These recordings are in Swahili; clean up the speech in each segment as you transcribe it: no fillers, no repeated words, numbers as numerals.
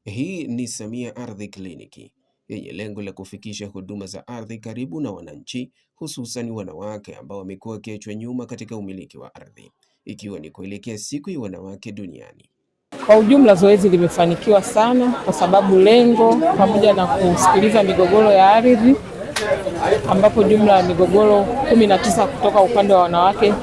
Hii ni Samia Ardhi Kliniki yenye lengo la kufikisha huduma za ardhi karibu na wananchi, hususan wanawake ambao wamekuwa wakiachwa nyuma katika umiliki wa ardhi, ikiwa ni kuelekea siku ya wanawake duniani. Kwa ujumla zoezi limefanikiwa sana kwa sababu lengo pamoja na kusikiliza migogoro ya ardhi, ambapo jumla ya migogoro 19 kutoka upande wa wanawake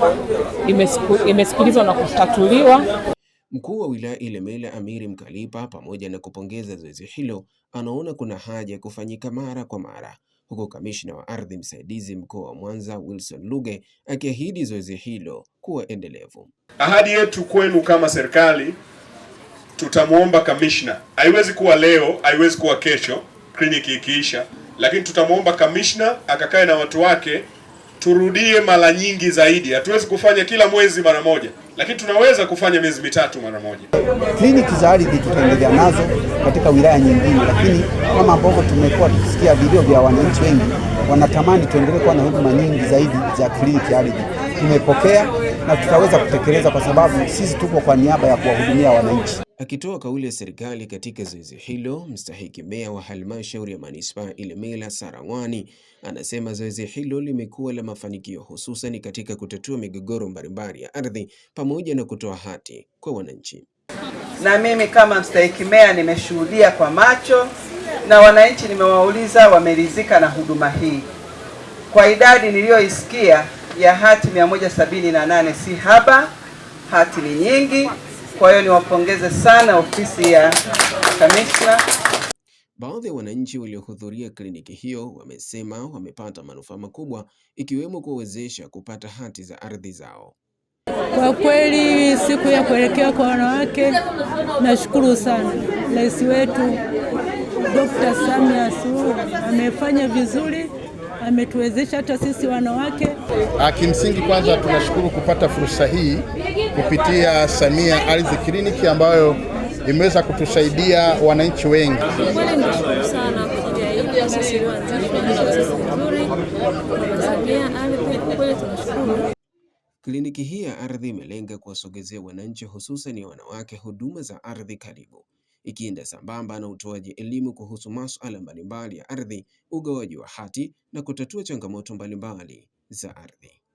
imesikilizwa na kutatuliwa. Mkuu wa wilaya Ilemela Amiri Mkalipa, pamoja na kupongeza zoezi hilo, anaona kuna haja ya kufanyika mara kwa mara, huku kamishna wa ardhi msaidizi mkoa wa Mwanza Wilson Luge akiahidi zoezi hilo kuwa endelevu. Ahadi yetu kwenu kama serikali, tutamwomba kamishna, haiwezi kuwa leo, haiwezi kuwa kesho kliniki ikiisha, lakini tutamwomba kamishna akakae na watu wake, turudie mara nyingi zaidi. Hatuwezi kufanya kila mwezi mara moja, lakini tunaweza kufanya miezi mitatu mara moja. Kliniki za ardhi tutaendelea nazo katika wilaya nyingine, lakini kama ambavyo tumekuwa tukisikia vilio vya wananchi wengi wanatamani tuendelee kuwa na huduma nyingi zaidi za kliniki ardhi, tumepokea na tutaweza kutekeleza kwa sababu sisi tupo kwa niaba ya kuwahudumia wananchi. Akitoa kauli ya serikali katika zoezi hilo, mstahiki meya wa halmashauri ya manispaa Ilemela Sara Ng'wani anasema zoezi hilo limekuwa la mafanikio, hususan katika kutatua migogoro mbalimbali ya ardhi pamoja na kutoa hati kwa wananchi. Na mimi kama mstahiki meya nimeshuhudia kwa macho na wananchi nimewauliza, wameridhika na huduma hii. Kwa idadi niliyoisikia ya hati 178 si haba, hati ni nyingi. Kwa hiyo niwapongeze sana ofisi ya kamishna. Baadhi ya wananchi waliohudhuria kliniki hiyo wamesema wamepata manufaa makubwa, ikiwemo kuwezesha kupata hati za ardhi zao. Kwa kweli siku ya kuelekea kwa wanawake, nashukuru sana Rais wetu Dr. Samia Suluhu amefanya vizuri, ametuwezesha hata sisi wanawake. Kimsingi kwanza tunashukuru kupata fursa hii kupitia Samia Ardhi Kliniki ambayo imeweza kutusaidia wananchi wengi. Kweli nashukuru sana kwa sisi vizuri. Samia Ardhi kweli tunashukuru. Kliniki hii ya ardhi imelenga kuwasogezea wananchi, hususan wanawake, huduma za ardhi karibu, ikienda sambamba na utoaji elimu kuhusu masuala mbalimbali ya ardhi, ugawaji wa hati na kutatua changamoto mbalimbali za ardhi.